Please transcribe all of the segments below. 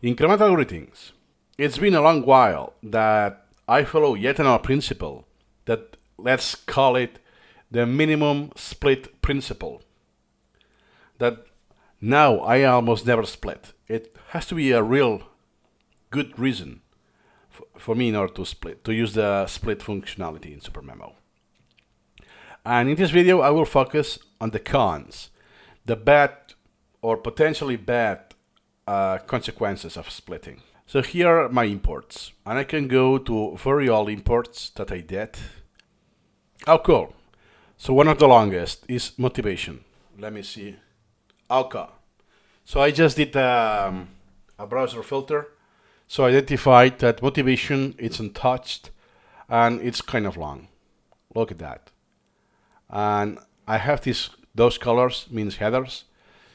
Incremental greetings. It's been a long while that I follow yet another principle that, let's call it, the minimum split principle. That now I almost never split. It has to be a real good reason for me in order to use the split functionality in SuperMemo. And in this video I will focus on the cons, the bad or potentially bad consequences of splitting. So here are my imports, and I can go to very old imports that I did. Oh, cool. So one of the longest is motivation. Let me see. Okay. So I just did a browser filter. So I identified that motivation is untouched, and it's kind of long. Look at that. And I have those colors, means headers.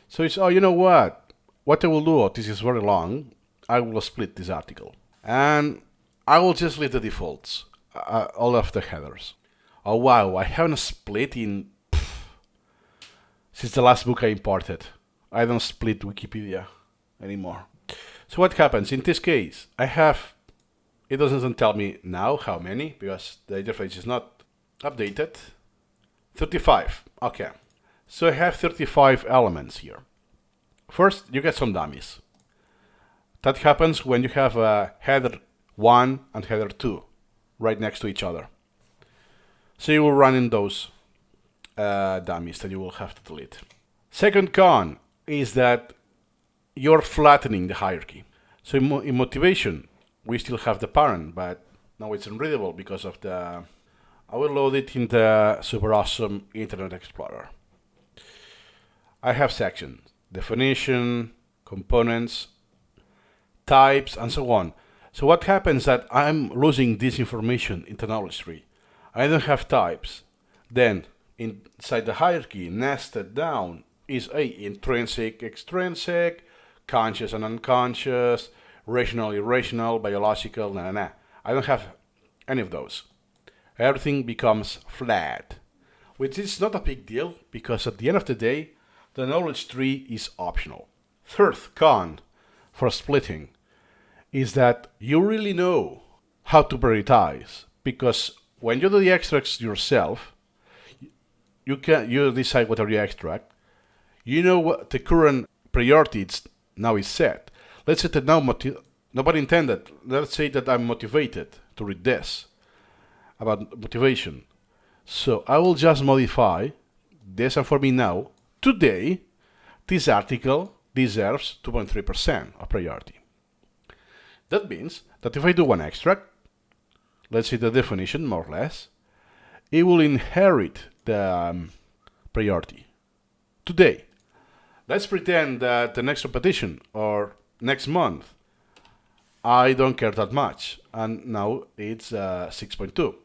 So it's, oh, you know what? What I will do, this is very long, I will split this article. And I will just leave the defaults, all of the headers. Oh wow, I haven't split since the last book I imported. I don't split Wikipedia anymore. So what happens? In this case, it doesn't tell me now how many, because the interface is not updated. 35, okay. So I have 35 elements here. First, you get some dummies. That happens when you have a header 1 and header 2 right next to each other. So you will run in those dummies that you will have to delete. Second con is that you're flattening the hierarchy. So in motivation, we still have the parent, but now it's unreadable because of the... I will load it in the super awesome Internet Explorer. I have sections, definition, components, types, and so on. So what happens that I'm losing this information in the knowledge tree. I don't have types. Then inside the hierarchy, nested down is intrinsic, extrinsic, conscious and unconscious, rational, irrational, biological, I don't have any of those. Everything becomes flat, which is not a big deal because at the end of the day, the knowledge tree is optional. Third con for splitting is that you really know how to prioritize, because when you do the extracts yourself, you decide what are you extract. You know what the current priority now is set. Let's say that now nobody intended. Let's say that I'm motivated to read this about motivation. So I will just modify this, and for me now, today, this article deserves 2.3% of priority. That means that if I do one extract, let's say the definition more or less, it will inherit the priority today. Let's pretend that the next repetition or next month, I don't care that much, and now it's 6.2.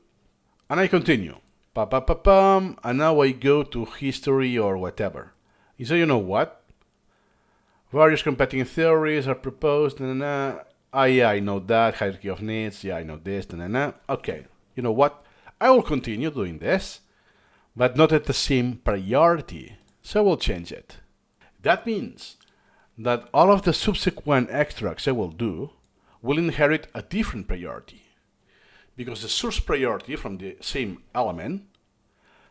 And I continue, and now I go to history or whatever. So you know what? Various competing theories are proposed, yeah, I know that, hierarchy of needs, yeah, I know this, Okay, you know what? I will continue doing this, but not at the same priority, so I will change it. That means that all of the subsequent extracts I will do will inherit a different priority, because the source priority from the same element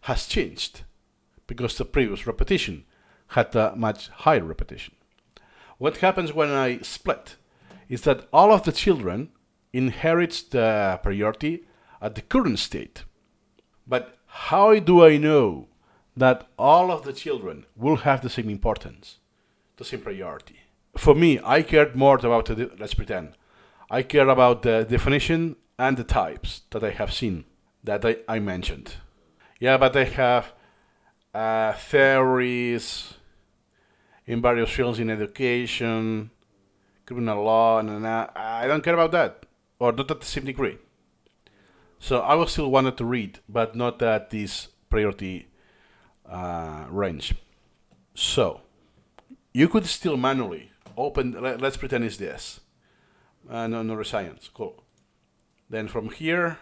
has changed, because the previous repetition had a much higher repetition. What happens when I split is that all of the children inherits the priority at the current state. But how do I know that all of the children will have the same importance, the same priority? For me, I cared more about let's pretend. I care about the definition and the types that I have seen, that I mentioned. Yeah, but I have theories in various fields in education, criminal law, and I don't care about that, or not at the same degree. So I will still want to read, but not at this priority range. So you could still manually open, let's pretend it's this. No neuroscience, cool. Then from here,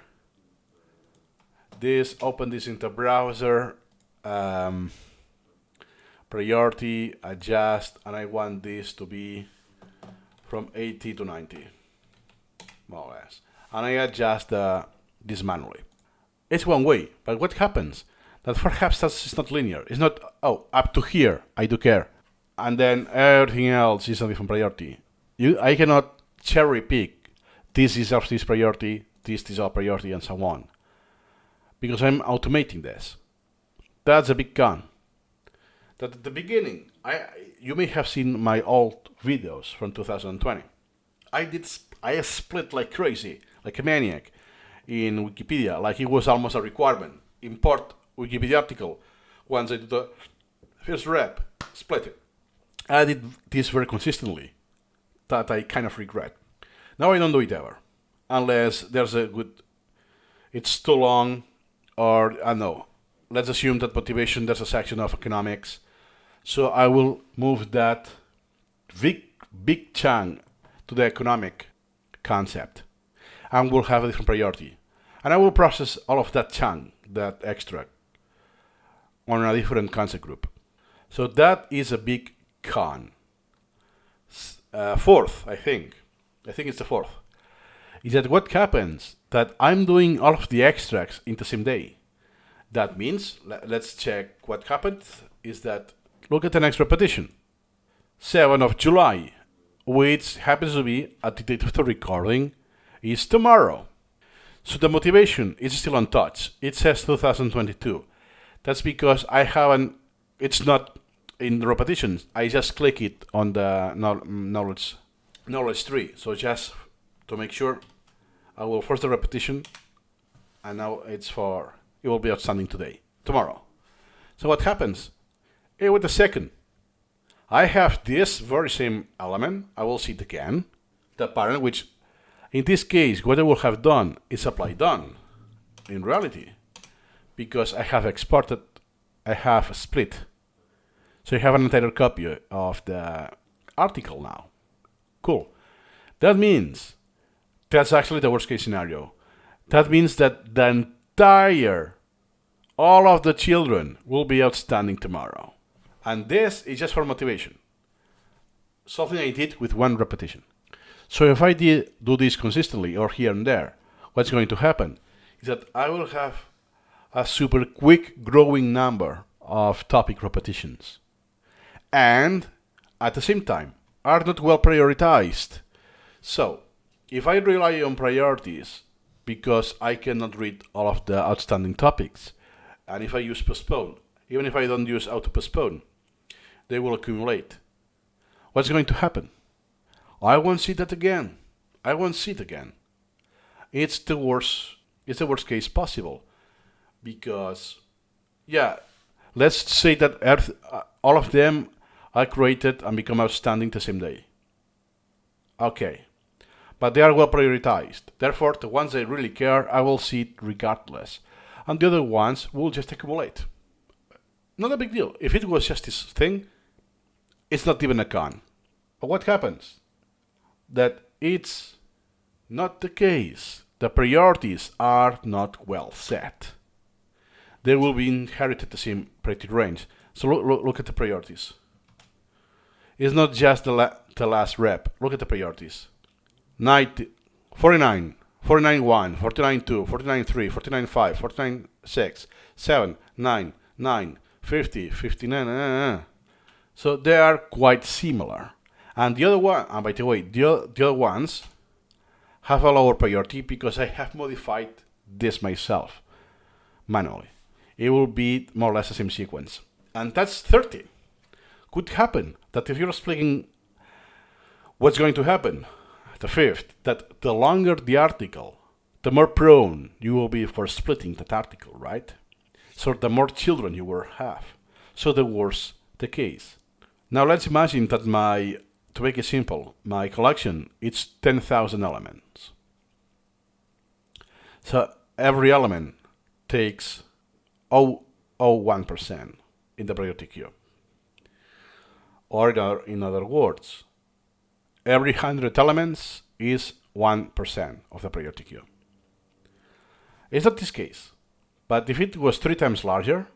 open this into browser, priority, adjust, and I want this to be from 80 to 90, more or less. And I adjust this manually. It's one way, but what happens? That perhaps that's not linear. It's not, oh, up to here, I do care. And then everything else is a different priority. I cannot cherry pick, this is of this priority, this is our priority, and so on. Because I'm automating this. That's a big con. That at the beginning, you may have seen my old videos from 2020. I split like crazy, like a maniac, in Wikipedia, like it was almost a requirement. Import Wikipedia article. Once I do the first rep, split it. I did this very consistently, that I kind of regret. Now I don't do it ever, unless there's a good, it's too long, or I don't know. Let's assume that motivation, there's a section of economics, so I will move that big chunk to the economic concept, and we'll have a different priority. And I will process all of that chunk, that extract, on a different concept group. So that is a big con. Fourth, I think it's the fourth, is that what happens that I'm doing all of the extracts in the same day. That means, let's check what happened, is that, look at the next repetition. 7th of July, which happens to be, at the date of the recording, is tomorrow. So the motivation is still untouched. It says 2022. That's because I haven't, it's not in the repetitions. I just click it on the knowledge tree. So just to make sure, I will force the repetition, and now it will be outstanding today, tomorrow. So what happens? With the second, I have this very same element. I will see it again. The parent, which in this case, what I will have done is apply done in reality, because I have exported, I have split. So you have an entire copy of the article now. Cool. That means that's actually the worst case scenario. That means that the all of the children will be outstanding tomorrow. And this is just for motivation. Something I did with one repetition. So if I do this consistently or here and there, what's going to happen is that I will have a super quick growing number of topic repetitions. And at the same time, are not well prioritized. So if I rely on priorities because I cannot read all of the outstanding topics, and if I use postpone, even if I don't use auto postpone, they will accumulate. What's going to happen? I won't see that again. I won't see it again. It's the worst case possible, because, yeah, let's say that all of them are created and become outstanding the same day. Okay, but they are well prioritized. Therefore, the ones I really care, I will see it regardless, and the other ones will just accumulate. Not a big deal. If it was just this thing, it's not even a con. But what happens? That it's not the case. The priorities are not well set. They will be inherited the same priority range. So look at the priorities. It's not just the last rep. Look at the priorities. 90, 49, 49.1, 49.2, 49.3, 49.5, 49.6, 7, 9, 9, 50, 59. So they are quite similar. And the other one, and by the way, the other ones have a lower priority because I have modified this myself manually. It will be more or less the same sequence. And that's 30. Could happen that if you're splitting, what's going to happen? The fifth, that the longer the article, the more prone you will be for splitting that article, right? So the more children you will have. So the worse the case. Now let's imagine that to make it simple, my collection is 10,000 elements. So every element takes 0.01% in the priority queue. Or in other words, every 100 elements is 1% of the priority queue. It's not this case, but if it was 3 times larger,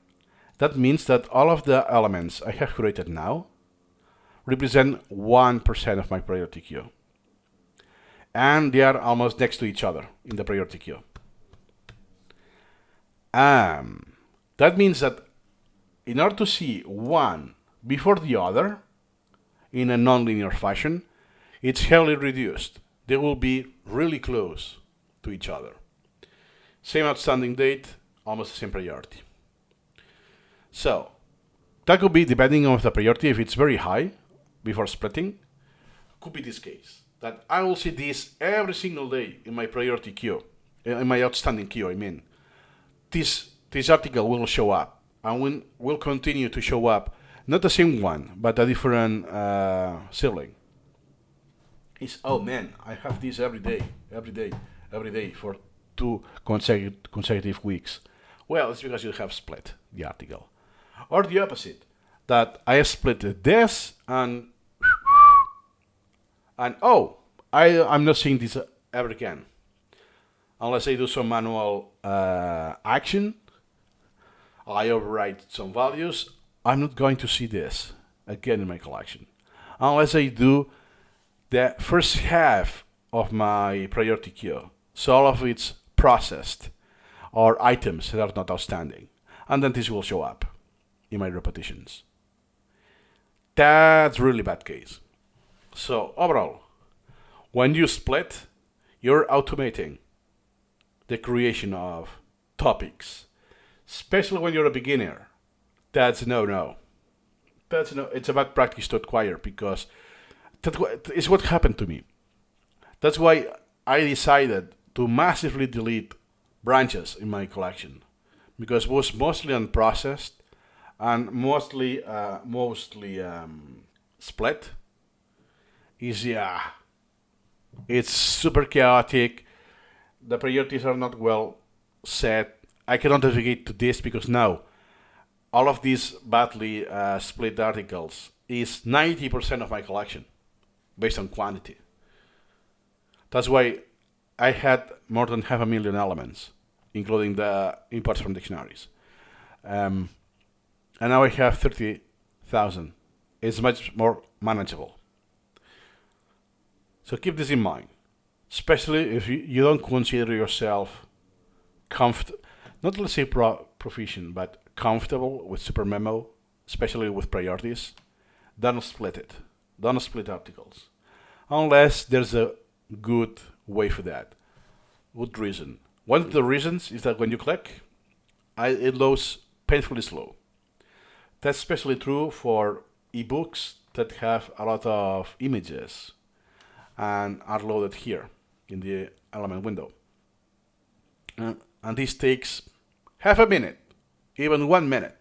that means that all of the elements I have created now represent 1% of my priority queue. and they are almost next to each other in the priority queue. That means that in order to see one before the other in a nonlinear fashion, it's heavily reduced. They will be really close to each other. Same outstanding date, almost the same priority. So that could be, depending on the priority, if it's very high before splitting, could be this case. That I will see this every single day in my priority queue, in my outstanding queue, I mean. This article will show up and will continue to show up, not the same one, but a different sibling. It's, oh man, I have this every day for 2 consecutive weeks. Well, it's because you have split the article. Or the opposite, that I split this and oh, I'm not seeing this ever again. Unless I do some manual action, I overwrite some values, I'm not going to see this again in my collection. Unless I do the first half of my priority queue, so all of it's processed, or items that are not outstanding. And then this will show up in my repetitions. That's really bad case. So overall, when you split, you're automating the creation of topics, especially when you're a beginner. That's no. It's a bad practice to acquire, because that is what happened to me. That's why I decided to massively delete branches in my collection, because it was mostly unprocessed and mostly split. It's super chaotic. The priorities are not well set. I cannot navigate to this because now all of these badly split articles is 90% of my collection based on quantity. That's why I had more than 500,000 elements, including the imports from dictionaries. And now I have 30,000. It's much more manageable. So keep this in mind, especially if you don't consider yourself not let's say proficient, but comfortable with SuperMemo, especially with priorities. Don't split it. Don't split articles. Unless there's a good way for that. Good reason. One of the reasons is that when you click, it loads painfully slow. That's especially true for ebooks that have a lot of images and are loaded here in the element window. And this takes half a minute, even 1 minute.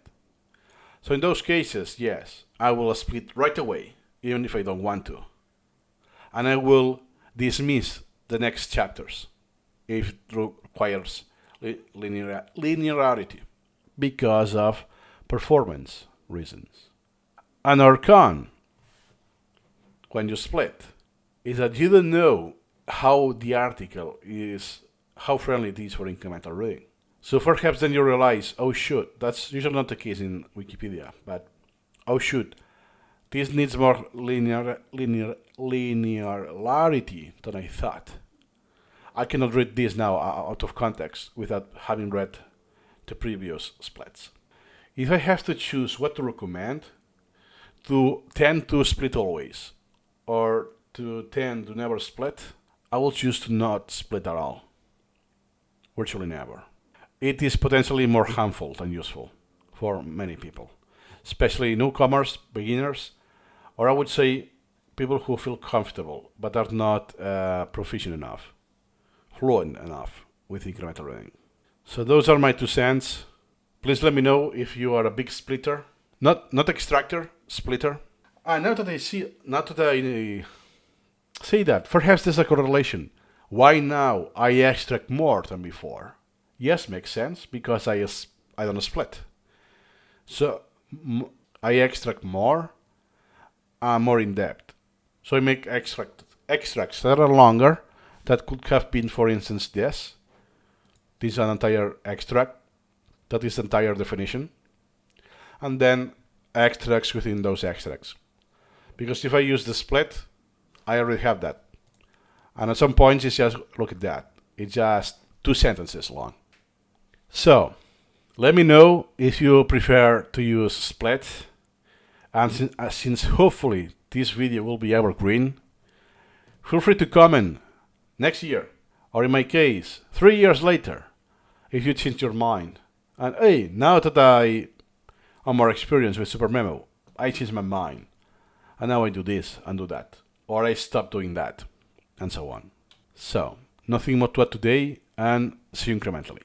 So in those cases, yes, I will split right away, even if I don't want to. And I will dismiss the next chapters if it requires linearity because of performance reasons. Another con when you split is that you don't know how the article is, how friendly it is for incremental reading. So perhaps then you realize, oh shoot, that's usually not the case in Wikipedia, but oh shoot, this needs more linearity than I thought. I cannot read this now out of context without having read the previous splits. If I have to choose what to recommend, to tend to split always, or to tend to never split, I will choose to not split at all. Virtually never. It is potentially more harmful than useful for many people, especially newcomers, beginners, or I would say people who feel comfortable but are not proficient enough, fluent enough with incremental reading. So those are my 2 cents. Please let me know if you are a big splitter, not extractor, splitter. And now that I say that, perhaps there's a correlation. Why now I extract more than before? Yes, makes sense, because I don't split. So I extract more, more in depth. So I make extracts that are longer, that could have been, for instance, this. This is an entire extract. That is the entire definition. And then extracts within those extracts. Because if I use the split, I already have that. And at some points, it's just, look at that. It's just 2 sentences long. So, let me know if you prefer to use split. And since hopefully this video will be evergreen, feel free to comment next year, or in my case, 3 years later, if you change your mind. And hey, now that I am more experienced with SuperMemo, I changed my mind. And now I do this and do that. Or I stop doing that, and so on. So, nothing more to add today, and see you incrementally.